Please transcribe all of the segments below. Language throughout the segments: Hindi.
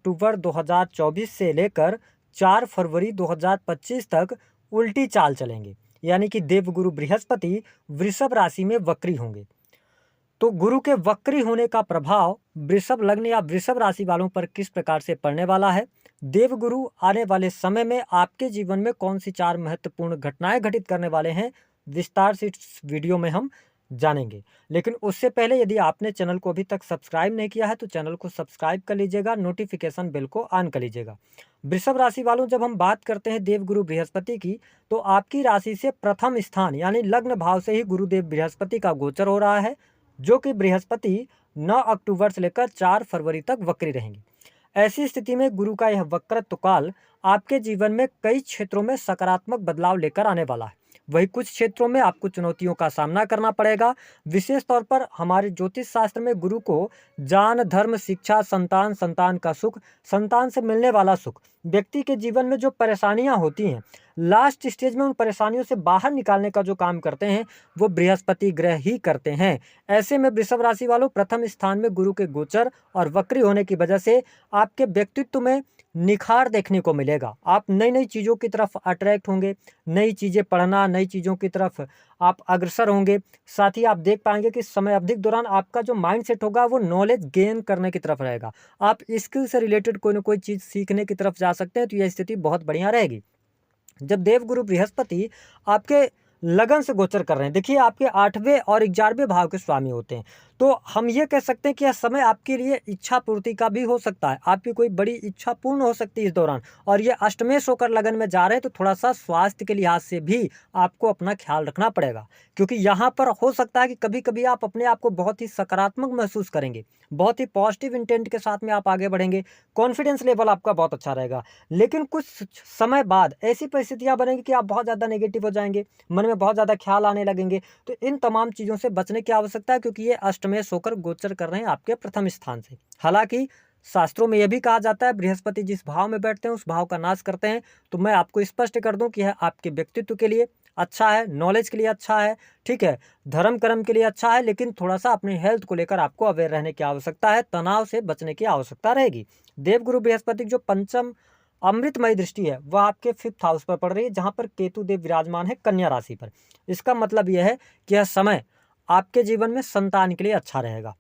अक्टूबर 2024 से लेकर 4 फरवरी 2025 तक उल्टी चाल चलेंगे, यानी कि देवगुरु बृहस्पति वृषभ राशि में वक्री होंगे। तो गुरु के वक्री होने का प्रभाव वृषभ लग्न या वृषभ राशि वालों पर किस प्रकार से पड़ने वाला है, देवगुरु आने वाले समय में आपके जीवन में कौन सी 4 महत्वपूर्ण घटनाएं घटित करने वाले हैं, विस्तार से इस वीडियो में हम जानेंगे। लेकिन उससे पहले यदि आपने चैनल को अभी तक सब्सक्राइब नहीं किया है तो चैनल को सब्सक्राइब कर लीजिएगा, नोटिफिकेशन बेल को ऑन कर लीजिएगा। वृषभ राशि वालों, जब हम बात करते हैं देवगुरु बृहस्पति की, तो आपकी राशि से प्रथम स्थान यानी लग्न भाव से ही गुरुदेव बृहस्पति का गोचर हो रहा है, जो कि बृहस्पति 9 अक्टूबर से लेकर 4 फरवरी तक वक्री रहेंगे। ऐसी स्थिति में गुरु का यह वक्रत्व काल आपके जीवन में कई क्षेत्रों में सकारात्मक बदलाव लेकर आने वाला है। वही कुछ क्षेत्रों में आपको चुनौतियों का सामना करना पड़ेगा। विशेष तौर पर हमारे ज्योतिष शास्त्र में गुरु को जान, धर्म, शिक्षा, संतान, संतान का सुख, संतान से मिलने वाला सुख, व्यक्ति के जीवन में जो परेशानियां होती हैं, लास्ट स्टेज में उन परेशानियों से बाहर निकालने का जो काम करते हैं वो बृहस्पति ग्रह ही करते हैं। ऐसे में वृषभ राशि वालों, प्रथम स्थान में गुरु के गोचर और वक्री होने की वजह से आपके व्यक्तित्व में निखार देखने को मिलेगा। आप नई नई चीज़ों की तरफ अट्रैक्ट होंगे, नई चीज़ें पढ़ना, नई चीज़ों की तरफ आप अग्रसर होंगे। साथ ही आप देख पाएंगे कि समय अवधि के दौरान आपका जो माइंड सेट होगा वो नॉलेज गेन करने की तरफ रहेगा। आप स्किल से रिलेटेड कोई ना कोई चीज़ सीखने की तरफ जा सकते हैं, तो यह स्थिति बहुत बढ़िया रहेगी। जब देवगुरु बृहस्पति आपके लगन से गोचर कर रहे हैं, देखिए आपके 8वें और 11वें भाव के स्वामी होते हैं, तो हम ये कह सकते हैं कि यह समय आपके लिए इच्छा पूर्ति का भी हो सकता है। आपकी कोई बड़ी इच्छा पूर्ण हो सकती है इस दौरान। और ये अष्टमेश होकर लगन में जा रहे हैं, तो थोड़ा सा स्वास्थ्य के लिहाज से भी आपको अपना ख्याल रखना पड़ेगा, क्योंकि यहाँ पर हो सकता है कि कभी कभी आप अपने आप को बहुत ही सकारात्मक महसूस करेंगे, बहुत ही पॉजिटिव इंटेंट के साथ में आप आगे बढ़ेंगे, कॉन्फिडेंस लेवल आपका बहुत अच्छा रहेगा। लेकिन कुछ समय बाद ऐसी परिस्थितियाँ बनेंगी कि आप बहुत ज़्यादा नेगेटिव हो जाएंगे, मन में बहुत ज़्यादा ख्याल आने लगेंगे। तो इन तमाम चीज़ों से बचने की आवश्यकता है, क्योंकि ये अष्टमेश होकर गोचर कर रहे हैं आपके प्रथम स्थान से। हालांकि शास्त्रों में यह भी कहा जाता है बृहस्पति जिस भाव में बैठते हैं उस भाव का नाश करते हैं। तो मैं आपको स्पष्ट कर दूं कि यह आपके व्यक्तित्व के लिए अच्छा है, नॉलेज के लिए अच्छा है, ठीक है, धर्म कर्म के लिए अच्छा है, लेकिन थोड़ा सा अपने हेल्थ को लेकर आपको अवेयर रहने की आवश्यकता है, तनाव से बचने की आवश्यकता रहेगी। देवगुरु बृहस्पति जो पंचम अमृतमयी दृष्टि है वह आपके 5th हाउस पर पड़ रही है, जहां पर केतु देव विराजमान है कन्या राशि पर। इसका मतलब यह है कि यह समय आपके जीवन में संतान के लिए अच्छा रहेगा।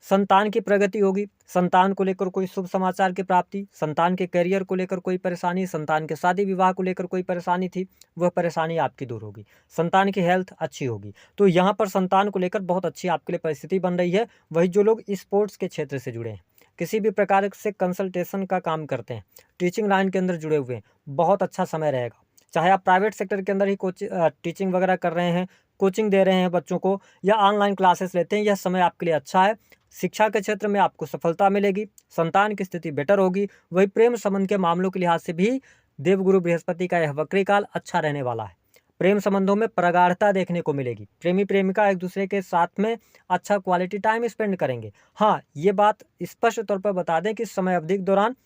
संतान की प्रगति होगी, संतान को लेकर कोई शुभ समाचार की प्राप्ति, संतान के करियर को लेकर कोई परेशानी, संतान के शादी विवाह को लेकर कोई परेशानी थी, वह परेशानी आपकी दूर होगी, संतान की हेल्थ अच्छी होगी। तो यहाँ पर संतान को लेकर बहुत अच्छी आपके लिए परिस्थिति बन रही है। वही जो लोग स्पोर्ट्स के क्षेत्र से जुड़े हैं, किसी भी प्रकार से कंसल्टेशन का काम करते हैं, टीचिंग लाइन के अंदर जुड़े हुए हैं, बहुत अच्छा समय रहेगा। चाहे आप प्राइवेट सेक्टर के अंदर ही टीचिंग वगैरह कर रहे हैं, कोचिंग दे रहे हैं बच्चों को, या ऑनलाइन क्लासेस लेते हैं, यह समय आपके लिए अच्छा है। शिक्षा के क्षेत्र में आपको सफलता मिलेगी, संतान की स्थिति बेटर होगी। वही प्रेम संबंध के मामलों के लिहाज से भी देवगुरु बृहस्पति का यह वक्री काल अच्छा रहने वाला है। प्रेम संबंधों में प्रगाढ़ता देखने को मिलेगी, प्रेमी प्रेमिका एक दूसरे के साथ में अच्छा क्वालिटी टाइम स्पेंड करेंगे। हाँ, ये बात स्पष्ट तौर पर बता दें कि समय अवधि के दौरान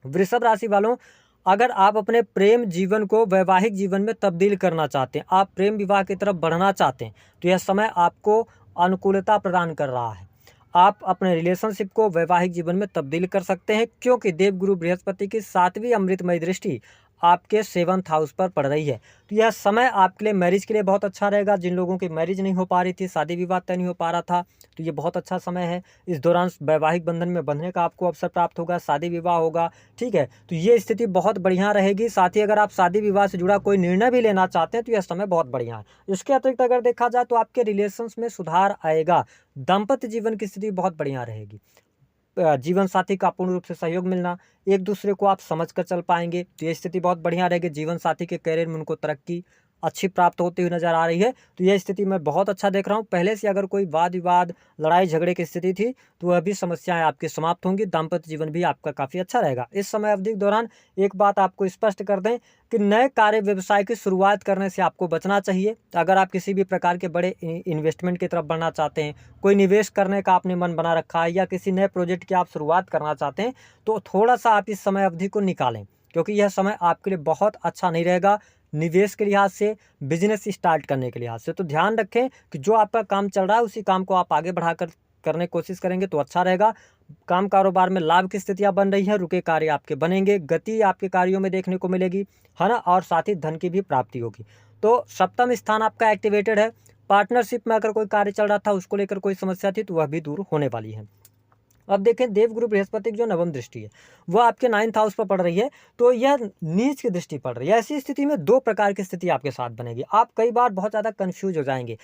वृषभ राशि वालों, अगर आप अपने प्रेम जीवन को वैवाहिक जीवन में तब्दील करना चाहते हैं, आप प्रेम विवाह की तरफ बढ़ना चाहते हैं, तो यह समय आपको अनुकूलता प्रदान कर रहा है। आप अपने रिलेशनशिप को वैवाहिक जीवन में तब्दील कर सकते हैं, क्योंकि देवगुरु बृहस्पति की 7वीं अमृतमयी दृष्टि आपके 7th हाउस पर पड़ रही है। तो यह समय आपके लिए मैरिज के लिए बहुत अच्छा रहेगा। जिन लोगों की मैरिज नहीं हो पा रही थी, शादी विवाह तय नहीं हो पा रहा था, तो ये बहुत अच्छा समय है। इस दौरान वैवाहिक बंधन में बंधने का आपको अवसर प्राप्त होगा, शादी विवाह होगा, ठीक है। तो ये स्थिति बहुत बढ़िया रहेगी। साथ ही अगर आप शादी विवाह से जुड़ा कोई निर्णय भी लेना चाहते हैं तो यह समय बहुत बढ़िया है। इसके अतिरिक्त अगर देखा जाए तो आपके रिलेशंस में सुधार आएगा, दाम्पत्य जीवन की स्थिति बहुत बढ़िया रहेगी। जीवन साथी का पूर्ण रूप से सहयोग मिलना, एक दूसरे को आप समझ कर चल पाएंगे, तो ये स्थिति बहुत बढ़िया रहेगी। जीवन साथी के करियर में उनको तरक्की अच्छी प्राप्त होती हुई नजर आ रही है, तो यह स्थिति मैं बहुत अच्छा देख रहा हूँ। पहले से अगर कोई वाद विवाद, लड़ाई झगड़े की स्थिति थी तो वह भी समस्याएं आपकी समाप्त होंगी, दाम्पत्य जीवन भी आपका काफ़ी अच्छा रहेगा। इस समय अवधि के दौरान एक बात आपको स्पष्ट कर दें कि नए कार्य व्यवसाय की शुरुआत करने से आपको बचना चाहिए। अगर आप किसी भी प्रकार के बड़े इन्वेस्टमेंट की तरफ बढ़ना चाहते हैं, कोई निवेश करने का आपने मन बना रखा है, या किसी नए प्रोजेक्ट की आप शुरुआत करना चाहते हैं, तो थोड़ा सा आप इस समय अवधि को निकालें, क्योंकि यह समय आपके लिए बहुत अच्छा नहीं रहेगा निवेश के लिहाज से, बिजनेस स्टार्ट करने के लिहाज से। तो ध्यान रखें कि जो आपका काम चल रहा है उसी काम को आप आगे बढ़ाकर करने की कोशिश करेंगे तो अच्छा रहेगा। काम कारोबार में लाभ की स्थितियां बन रही हैं, रुके कार्य आपके बनेंगे, गति आपके कार्यों में देखने को मिलेगी, है ना, और साथ ही धन की भी प्राप्ति होगी। तो सप्तम स्थान आपका एक्टिवेटेड है। पार्टनरशिप में अगर कोई कार्य चल रहा था, उसको लेकर कोई समस्या थी, तो वह भी दूर होने वाली है। अब देखें, देवगुरु बृहस्पति की जो नवम दृष्टि है वह आपके 9th हाउस पर पड़ रही है, तो यह नीच की दृष्टि पड़ रही है। ऐसी स्थिति में दो प्रकार की स्थिति आपके साथ बनेगी। आप कई बार बहुत ज़्यादा कंफ्यूज हो जाएंगे।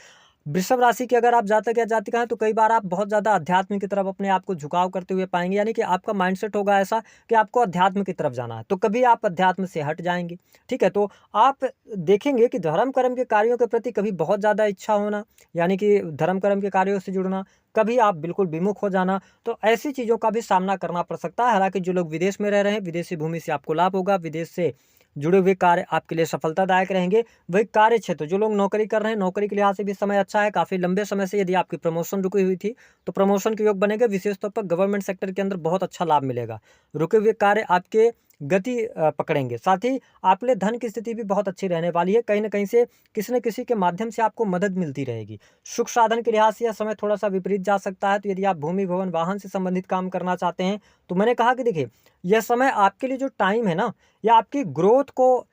वृषभ राशि के अगर आप जातक या जातिका हैं, तो कई बार आप बहुत ज़्यादा अध्यात्म की तरफ अपने आप को झुकाव करते हुए पाएंगे, यानी कि आपका माइंडसेट होगा ऐसा कि आपको अध्यात्म की तरफ जाना है, तो कभी आप अध्यात्म से हट जाएंगे। ठीक है, तो आप देखेंगे कि धर्म कर्म के कार्यों के प्रति कभी बहुत ज़्यादा इच्छा होना, यानी कि धर्म कर्म के कार्यों से जुड़ना, कभी आप बिल्कुल विमुख हो जाना, तो ऐसी चीज़ों का भी सामना करना पड़ सकता है। हालांकि जो लोग विदेश में रह रहे हैं, विदेशी भूमि से आपको लाभ होगा, विदेश से जुड़े हुए कार्य आपके लिए सफलतादायक रहेंगे। वही कार्य क्षेत्र, जो लोग नौकरी कर रहे हैं, नौकरी के लिहाज से भी समय अच्छा है। काफ़ी लंबे समय से यदि आपकी प्रमोशन रुकी हुई थी, तो प्रमोशन के योग बनेंगे। विशेष तौर पर गवर्नमेंट सेक्टर के अंदर बहुत अच्छा लाभ मिलेगा। रुके हुए कार्य आपके गति पकड़ेंगे। साथ ही आपके लिए धन की स्थिति भी बहुत अच्छी रहने वाली है। कहीं ना कहीं से किसी न किसी के माध्यम से आपको मदद मिलती रहेगी। सुख साधन के लिहाज से यह समय थोड़ा सा विपरीत जा सकता है। तो यदि आप भूमि भवन वाहन से संबंधित काम करना चाहते हैं, तो मैंने कहा कि देखिए, यह समय आपके लिए जो टाइम है ना, यह आपकी ग्रोथ को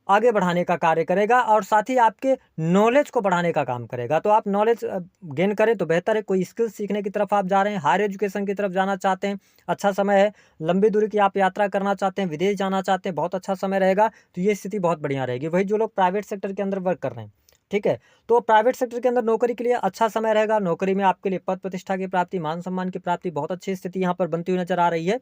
आगे बढ़ाने का कार्य करेगा और साथ ही आपके नॉलेज को बढ़ाने का काम करेगा। तो आप नॉलेज गेन करें तो बेहतर है। कोई स्किल सीखने की तरफ आप जा रहे हैं, हायर एजुकेशन की तरफ जाना चाहते हैं, अच्छा समय है। लंबी दूरी की आप यात्रा करना चाहते हैं, विदेश जाना चाहते हैं, बहुत अच्छा समय रहेगा। तो ये स्थिति बहुत बढ़िया रहेगी। वही जो लोग प्राइवेट सेक्टर के अंदर वर्क कर रहे हैं, ठीक है, तो प्राइवेट सेक्टर के अंदर नौकरी के लिए अच्छा समय रहेगा। नौकरी में आपके लिए पद प्रतिष्ठा की प्राप्ति, मान सम्मान की प्राप्ति, बहुत अच्छी स्थिति यहाँ पर बनती हुई नजर आ रही है।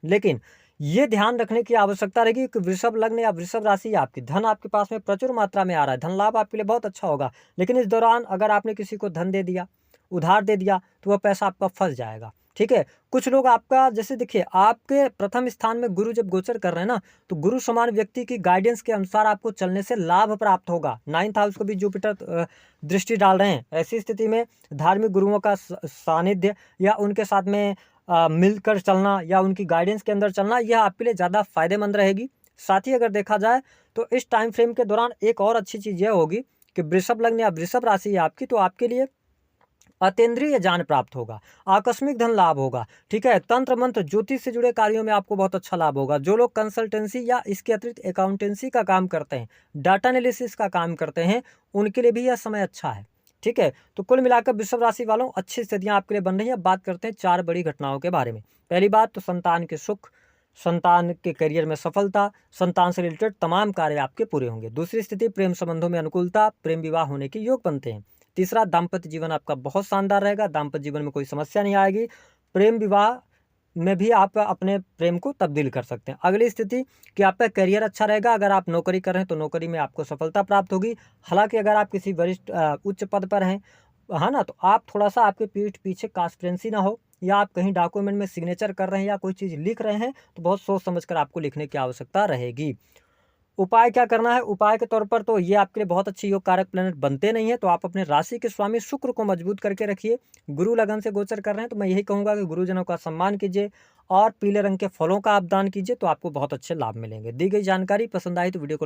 लेकिन ये ध्यान रखने की आवश्यकता रहेगी कि वृषभ लग्न या वृषभ राशि आपकी, धन आपके पास में प्रचुर मात्रा में आ रहा है, धन लाभ आपके लिए बहुत अच्छा होगा। लेकिन इस दौरान अगर आपने किसी को धन दे दिया, उधार दे दिया, तो वह पैसा आपका फंस जाएगा। ठीक है, कुछ लोग आपका, जैसे देखिए, आपके प्रथम स्थान में गुरु जब गोचर कर रहे हैं ना, तो गुरु समान व्यक्ति की गाइडेंस के अनुसार आपको चलने से लाभ प्राप्त होगा। 9th हाउस को भी जुपिटर दृष्टि डाल रहे हैं। ऐसी स्थिति में धार्मिक गुरुओं का सानिध्य या उनके साथ में मिलकर चलना या उनकी गाइडेंस के अंदर चलना, यह आपके लिए ज़्यादा फायदेमंद रहेगी। साथ ही अगर देखा जाए तो इस टाइम फ्रेम के दौरान एक और अच्छी चीज़ यह होगी कि वृषभ लग्न या वृषभ राशि है आपकी, तो आपके लिए अतीन्द्रिय ज्ञान प्राप्त होगा, आकस्मिक धन लाभ होगा। ठीक है, तंत्र मंत्र ज्योतिष से जुड़े कार्यों में आपको बहुत अच्छा लाभ होगा। जो लोग कंसल्टेंसी या इसके अतिरिक्त अकाउंटेंसी का काम करते हैं, डाटा एनालिसिस का काम करते हैं, उनके लिए भी यह समय अच्छा है। ठीक है, तो कुल मिलाकर वृषभ राशि वालों, अच्छी स्थितियां आपके लिए बन रही है। अब बात करते हैं 4 बड़ी घटनाओं के बारे में। पहली बात तो संतान के सुख, संतान के करियर में सफलता, संतान से रिलेटेड तमाम कार्य आपके पूरे होंगे। दूसरी स्थिति, प्रेम संबंधों में अनुकूलता, प्रेम विवाह होने के योग बनते हैं। तीसरा, दाम्पत्य जीवन आपका बहुत शानदार रहेगा, दाम्पत्य जीवन में कोई समस्या नहीं आएगी। प्रेम विवाह में भी आप अपने प्रेम को तब्दील कर सकते हैं। अगली स्थिति कि आपका करियर अच्छा रहेगा। अगर आप नौकरी कर रहे हैं तो नौकरी में आपको सफलता प्राप्त होगी। हालांकि अगर आप किसी वरिष्ठ उच्च पद पर हैं, है ना, तो आप थोड़ा सा, आपके पीठ पीछे ट्रांसपेरेंसी ना हो, या आप कहीं डॉक्यूमेंट में सिग्नेचर कर रहे हैं या कोई चीज़ लिख रहे हैं, तो बहुत सोच समझ कर आपको लिखने की आवश्यकता रहेगी। उपाय क्या करना है? उपाय के तौर पर तो ये आपके लिए बहुत अच्छे योग कारक प्लैनेट बनते नहीं है, तो आप अपने राशि के स्वामी शुक्र को मजबूत करके रखिए। गुरु लगन से गोचर कर रहे हैं, तो मैं यही कहूँगा कि गुरुजनों का सम्मान कीजिए और पीले रंग के फलों का आप दान कीजिए, तो आपको बहुत अच्छे लाभ मिलेंगे। दी गई जानकारी पसंद आई तो वीडियो को